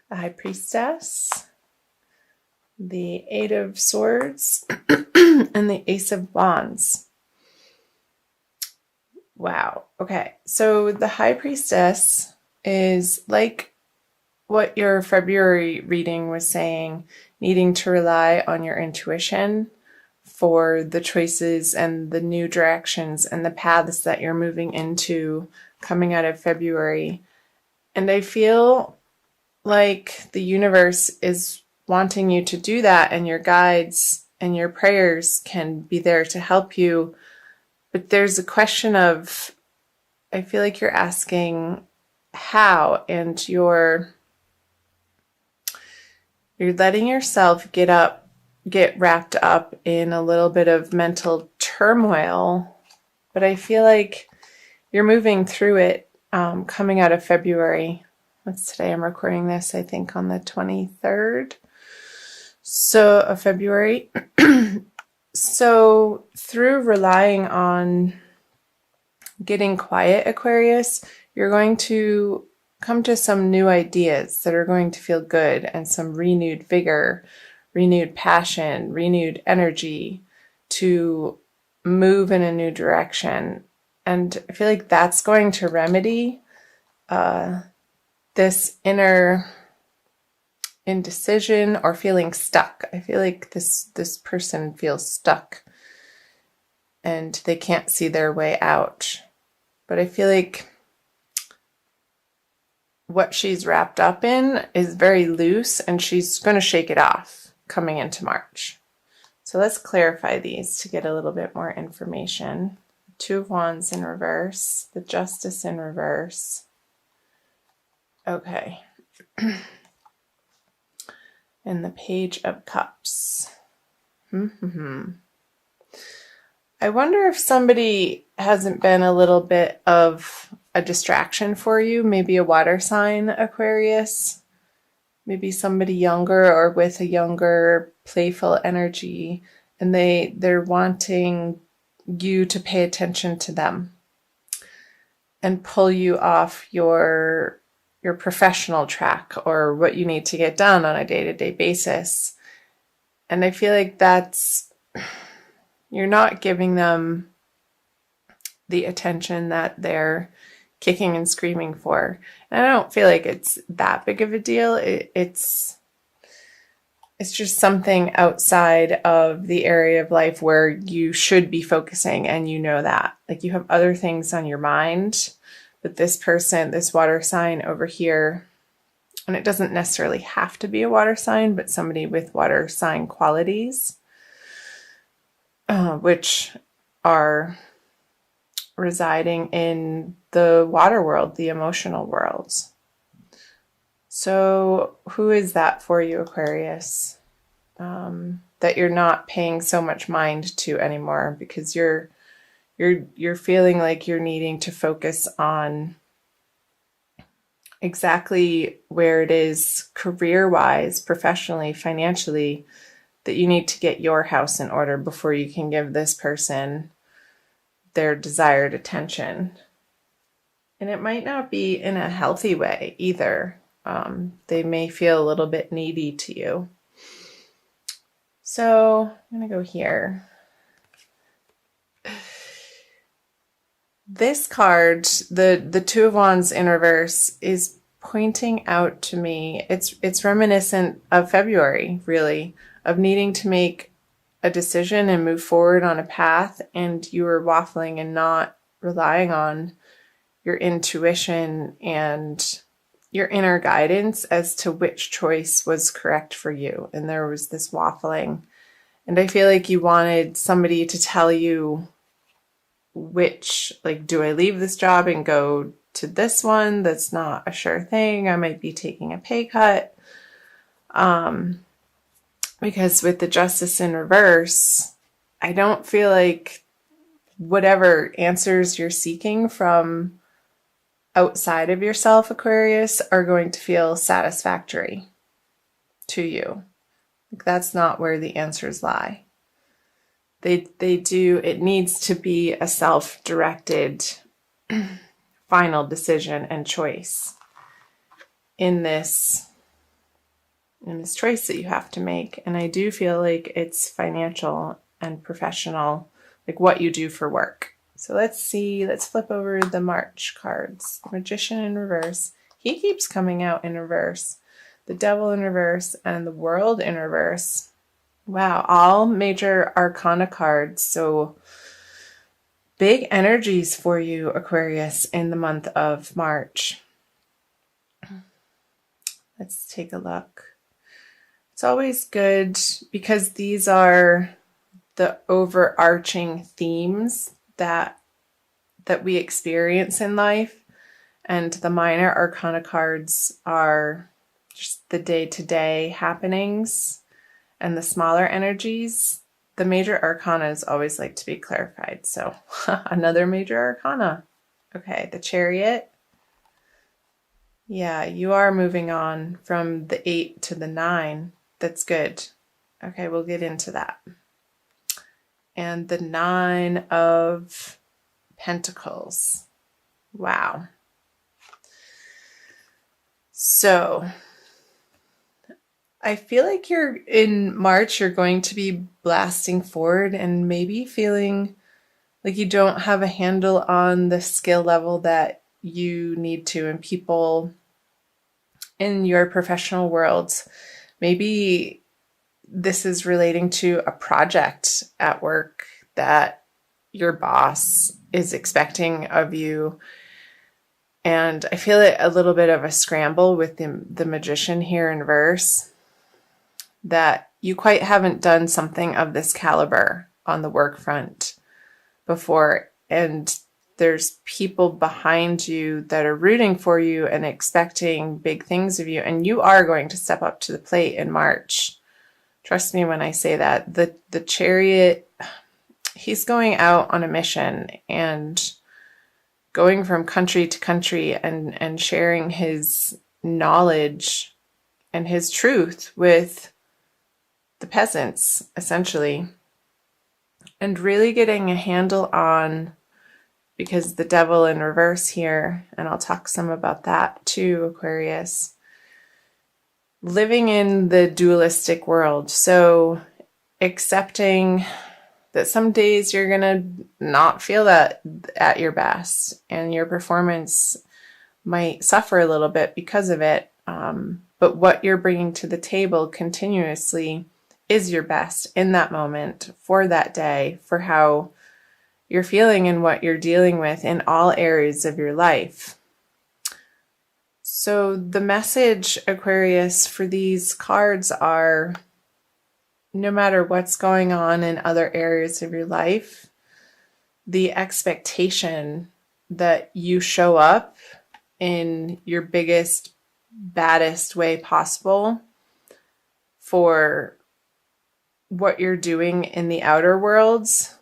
the High Priestess, the Eight of Swords, and the Ace of Wands. Wow. Okay. So the High Priestess is like what your February reading was saying, needing to rely on your intuition for the choices and the new directions and the paths that you're moving into coming out of February. And I feel like the universe is wanting you to do that, and your guides and your prayers can be there to help you. But there's a question of, I feel like you're asking how, and you're letting yourself get wrapped up in a little bit of mental turmoil. But I feel like you're moving through it coming out of February. What's today? I'm recording this, I think, on the 23rd of February. So through relying on getting quiet, Aquarius, you're going to come to some new ideas that are going to feel good, and some renewed vigor, renewed passion, renewed energy to move in a new direction. And I feel like that's going to remedy this inner indecision or feeling stuck. I feel like this person feels stuck and they can't see their way out. But I feel like what she's wrapped up in is very loose, and she's going to shake it off coming into March. So let's clarify these to get a little bit more information. Two of Wands in reverse, the Justice in reverse. Okay. And the Page of Cups. I wonder if somebody hasn't been a little bit of a distraction for you. Maybe a water sign, Aquarius. Maybe somebody younger or with a younger, playful energy. And they're wanting you to pay attention to them and pull you off your professional track or what you need to get done on a day-to-day basis. And I feel like you're not giving them the attention that they're kicking and screaming for. And I don't feel like it's that big of a deal. It's just something outside of the area of life where you should be focusing, and you know that. Like, you have other things on your mind, but this person, this water sign over here, and it doesn't necessarily have to be a water sign, but somebody with water sign qualities, which are residing in the water world, the emotional world. So who is that for you, Aquarius? That you're not paying so much mind to anymore, because you're feeling like you're needing to focus on exactly where it is career-wise, professionally, financially, that you need to get your house in order before you can give this person their desired attention. And it might not be in a healthy way either. They may feel a little bit needy to you. So I'm going to go here. This card, the Two of Wands in reverse, is pointing out to me, it's reminiscent of February, really, of needing to make a decision and move forward on a path, and you were waffling and not relying on your intuition and your inner guidance as to which choice was correct for you. And there was this waffling. And I feel like you wanted somebody to tell you which, like, do I leave this job and go to this one that's not a sure thing? I might be taking a pay cut. Because with the Justice in reverse, I don't feel like whatever answers you're seeking from outside of yourself, Aquarius, are going to feel satisfactory to you. Like, that's not where the answers lie. It needs to be a self-directed final decision and choice in this in this choice that you have to make. And I do feel like it's financial and professional, like what you do for work. So let's see, let's flip over the March cards. Magician in reverse. He keeps coming out in reverse. The Devil in reverse and the World in reverse. Wow, all major arcana cards. So big energies for you, Aquarius, in the month of March. Let's take a look. It's always good because these are the overarching themes that we experience in life, and the minor arcana cards are just the day-to-day happenings and the smaller energies. The major arcanas always like to be clarified. So another major arcana. Okay, the Chariot. Yeah, you are moving on from the 8 to the 9. That's good. Okay, we'll get into that. And the 9 of Pentacles. Wow. So I feel like in March, you're going to be blasting forward and maybe feeling like you don't have a handle on the skill level that you need to, and people in your professional worlds. Maybe this is relating to a project at work that your boss is expecting of you. And I feel it a little bit of a scramble with the Magician here in reverse, that you quite haven't done something of this caliber on the work front before. And there's people behind you that are rooting for you and expecting big things of you. And you are going to step up to the plate in March. Trust me when I say that. The Chariot, he's going out on a mission and going from country to country and sharing his knowledge and his truth with the peasants, essentially. And really getting a handle on, because the Devil in reverse here, and I'll talk some about that too, Aquarius, living in the dualistic world. So accepting that some days you're going to not feel that at your best, and your performance might suffer a little bit because of it. But what you're bringing to the table continuously is your best in that moment, for that day, for how you're feeling and what you're dealing with in all areas of your life. So the message, Aquarius, for these cards are, no matter what's going on in other areas of your life, the expectation that you show up in your biggest, baddest way possible for what you're doing in the outer worlds.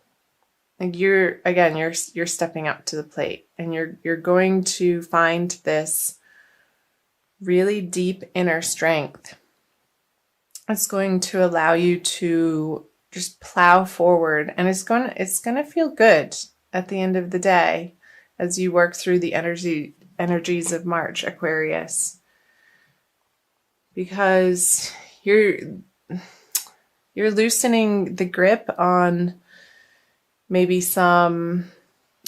Like you're stepping up to the plate, and you're going to find this really deep inner strength. It's going to allow you to just plow forward, and it's going to feel good at the end of the day as you work through the energies of March, Aquarius, because you're loosening the grip on maybe some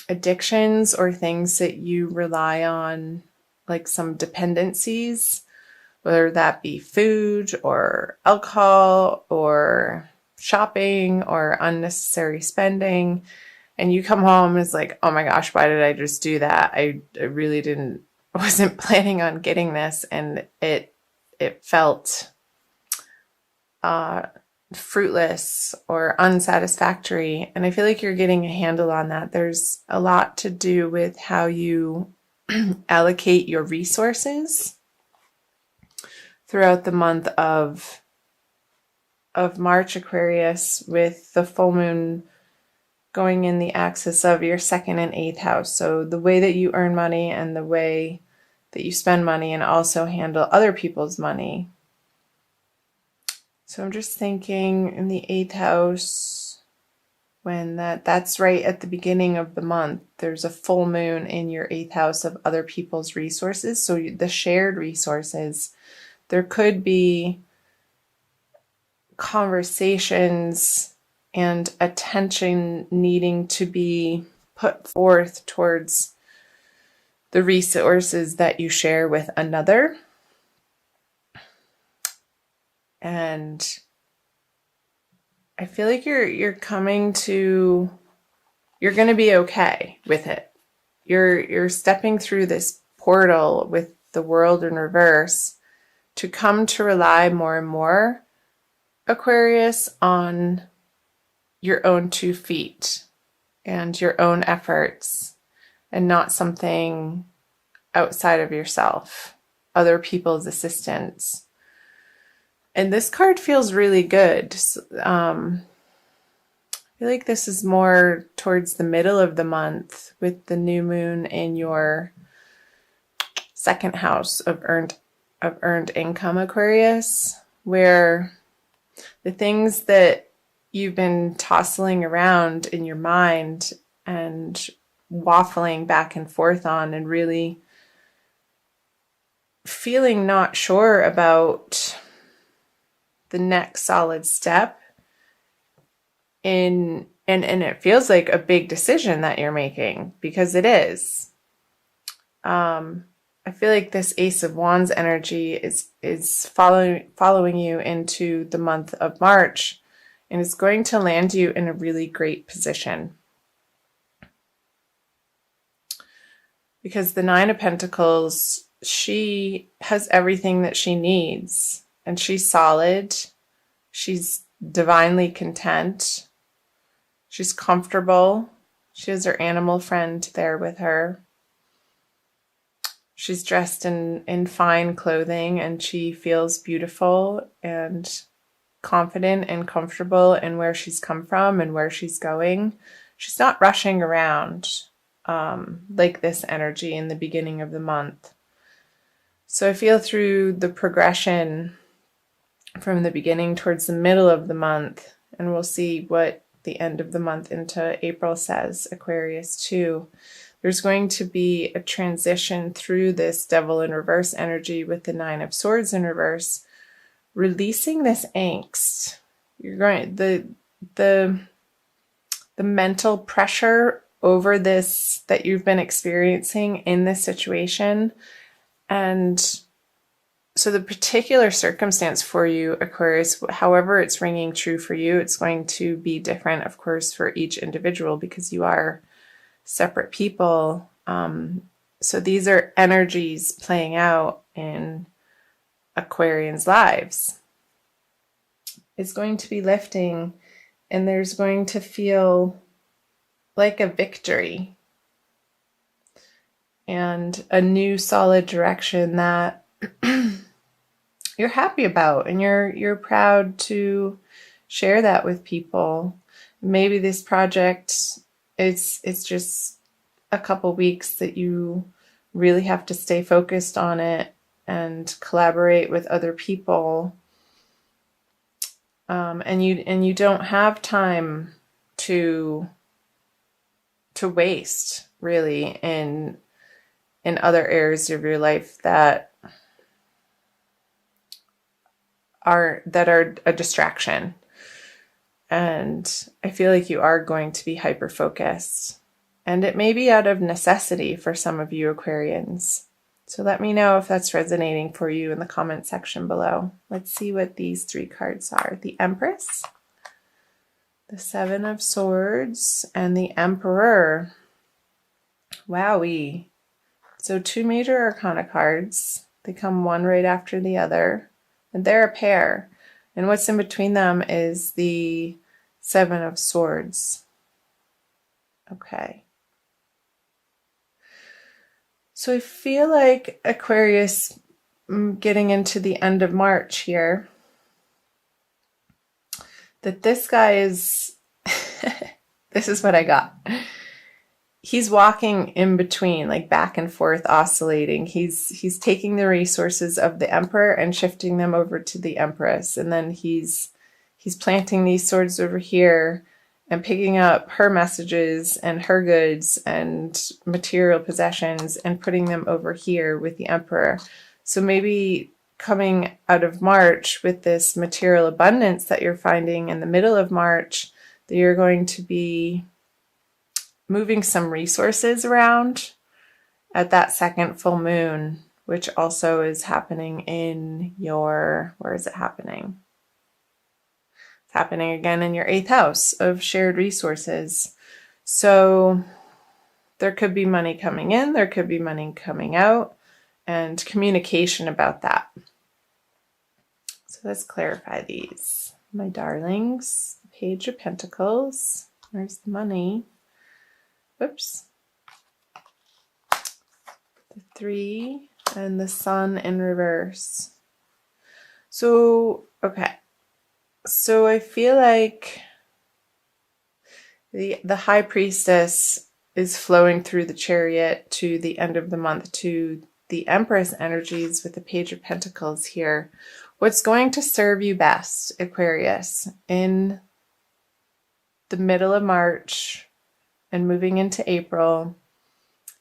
addictions or things that you rely on, like some dependencies, whether that be food or alcohol or shopping or unnecessary spending. And you come home and it's like, oh my gosh, why did I just do that? I really wasn't planning on getting this. And it felt fruitless or unsatisfactory. And I feel like you're getting a handle on that. There's a lot to do with how you allocate your resources throughout the month of March, Aquarius, with the full moon going in the axis of your 2nd and 8th house. So the way that you earn money and the way that you spend money, and also handle other people's money. So I'm just thinking in the 8th house, when that's right at the beginning of the month, there's a full moon in your 8th house of other people's resources. So the shared resources, there could be conversations and attention needing to be put forth towards the resources that you share with another. And I feel like you're going to be okay with it. You're stepping through this portal with the world in reverse to come to rely more and more, Aquarius, on your own 2 feet and your own efforts, and not something outside of yourself, other people's assistance. And this card feels really good. I feel like this is more towards the middle of the month with the new moon in your 2nd house of earned income, Aquarius, where the things that you've been tossing around in your mind and waffling back and forth on, and really feeling not sure about the next solid step in, and it feels like a big decision that you're making, because it is. I feel like this Ace of Wands energy is following you into the month of March, and it's going to land you in a really great position. Because the 9 of Pentacles, she has everything that she needs, and she's solid. She's divinely content. She's comfortable. She has her animal friend there with her. She's dressed in fine clothing, and she feels beautiful and confident and comfortable in where she's come from and where she's going. She's not rushing around like this energy in the beginning of the month. So I feel through the progression from the beginning towards the middle of the month, and we'll see what the end of the month into April says, Aquarius too. There's going to be a transition through this Devil in reverse energy with the 9 of Swords in reverse, releasing this angst. You're going the mental pressure over this that you've been experiencing in this situation. And so the particular circumstance for you, Aquarius, however it's ringing true for you, it's going to be different, of course, for each individual, because you are separate people. So these are energies playing out in Aquarians' lives. It's going to be lifting, and there's going to feel like a victory and a new solid direction that you're happy about, and you're proud to share that with people. Maybe this project, it's just a couple weeks that you really have to stay focused on it and collaborate with other people, and you don't have time to waste, really, in other areas of your life that are a distraction. And I feel like you are going to be hyper focused, and it may be out of necessity for some of you Aquarians. So let me know if that's resonating for you in the comment section below. Let's see what these 3 cards are. The Empress, the 7 of Swords, and the Emperor. Wowee. So 2 major arcana cards. They come one right after the other, and they're a pair. And what's in between them is the 7 of Swords. Okay. So I feel like Aquarius, getting into the end of March here, that this guy is, this is what I got. He's walking in between, like back and forth, oscillating. He's taking the resources of the Emperor and shifting them over to the Empress. And then he's planting these swords over here and picking up her messages and her goods and material possessions and putting them over here with the Emperor. So maybe coming out of March with this material abundance that you're finding in the middle of March, that you're going to be moving some resources around at that second full moon, which also is happening in your, where is it happening? It's happening again in your 8th house of shared resources. So there could be money coming in, there could be money coming out, and communication about that. So let's clarify these. My darlings, Page of Pentacles, there's the money. Whoops. The 3 and the Sun in reverse. So, okay. So I feel like the High Priestess is flowing through the Chariot to the end of the month to the Empress energies with the Page of Pentacles here. What's going to serve you best, Aquarius, in the middle of March and moving into April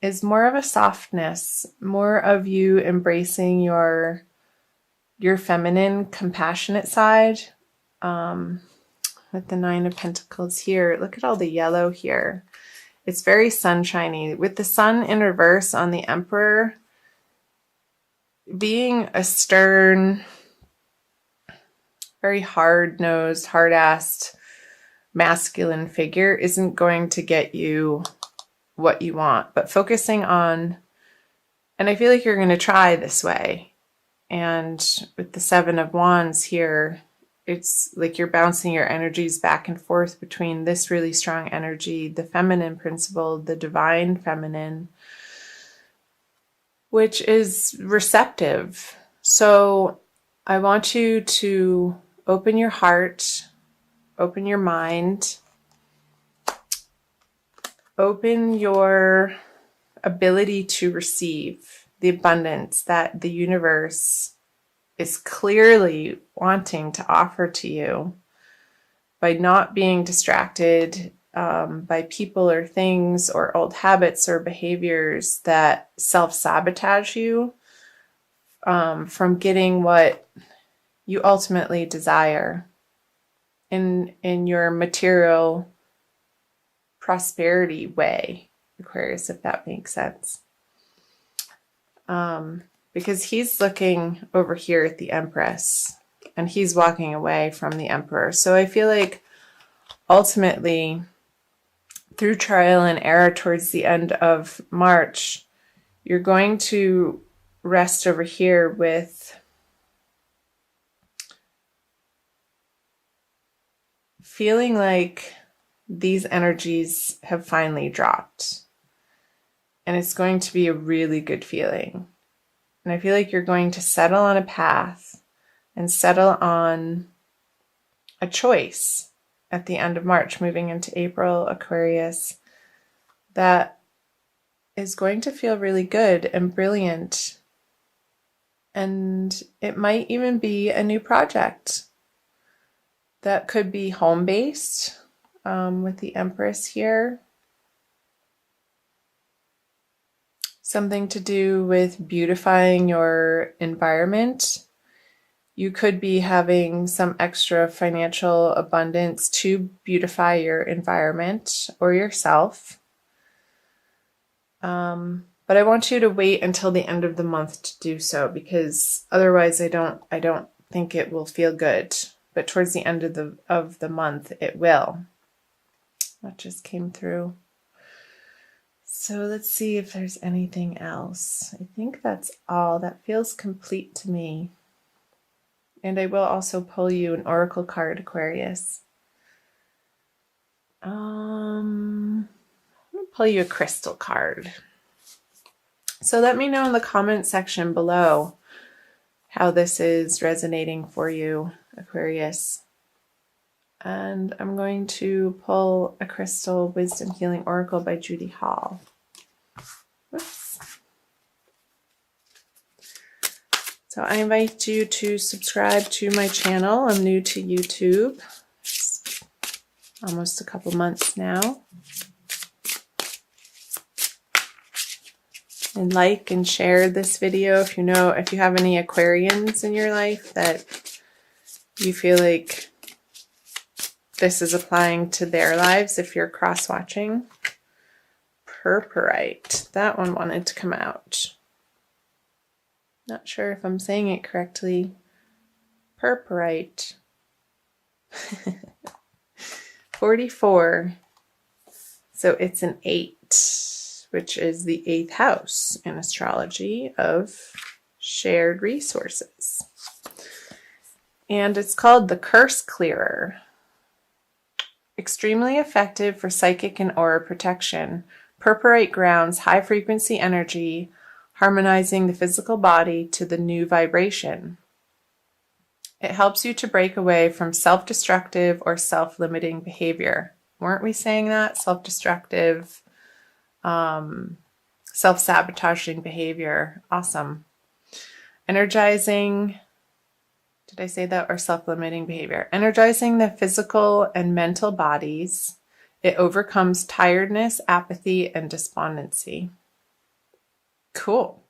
is more of a softness, more of you embracing your feminine, compassionate side. With the 9 of Pentacles here, look at all the yellow here. It's very sunshiny. With the Sun in reverse on the Emperor, being a stern, very hard-nosed, hard-assed, masculine figure isn't going to get you what you want. But focusing on, and I feel like you're going to try this way. And with the 7 of Wands here, it's like you're bouncing your energies back and forth between this really strong energy, the feminine principle, the divine feminine, which is receptive. So I want you to open your heart, open your mind, open your ability to receive the abundance that the universe is clearly wanting to offer to you by not being distracted by people or things or old habits or behaviors that self-sabotage you from getting what you ultimately desire in your material prosperity way, Aquarius, if that makes sense. Because he's looking over here at the Empress and he's walking away from the Emperor. So I feel like ultimately through trial and error towards the end of March, you're going to rest over here with feeling like these energies have finally dropped. And it's going to be a really good feeling. And I feel like you're going to settle on a path and settle on a choice at the end of March, moving into April, Aquarius, that is going to feel really good and brilliant. And it might even be a new project that could be home-based with the Empress here. Something to do with beautifying your environment. You could be having some extra financial abundance to beautify your environment or yourself. But I want you to wait until the end of the month to do so, because otherwise I don't think it will feel good. But towards the end of the month it will. That just came through. So let's see if there's anything else. I think that's all. That feels complete to me. And I will also pull you an oracle card, Aquarius. I'm going to pull you a crystal card. So let me know in the comment section below how this is resonating for you, Aquarius. And I'm going to pull a crystal wisdom healing oracle by Judy Hall. Whoops. So I invite you to subscribe to my channel. I'm new to YouTube. It's almost a couple months now. and like and share this video if you have any Aquarians in your life that you feel like this is applying to their lives if you're cross-watching. Purpurite. That one wanted to come out. Not sure if I'm saying it correctly. Purpurite. 44. So it's an 8, which is the 8th house in astrology of shared resources. And it's called the Curse Clearer. Extremely effective for psychic and aura protection. Purpurite grounds high frequency energy, harmonizing the physical body to the new vibration. It helps you to break away from self-destructive or self-limiting behavior. Weren't we saying that? Self-destructive, self-sabotaging behavior. Awesome. Energizing, did I say that? Or self-limiting behavior. Energizing the physical and mental bodies. It overcomes tiredness, apathy, and despondency. Cool.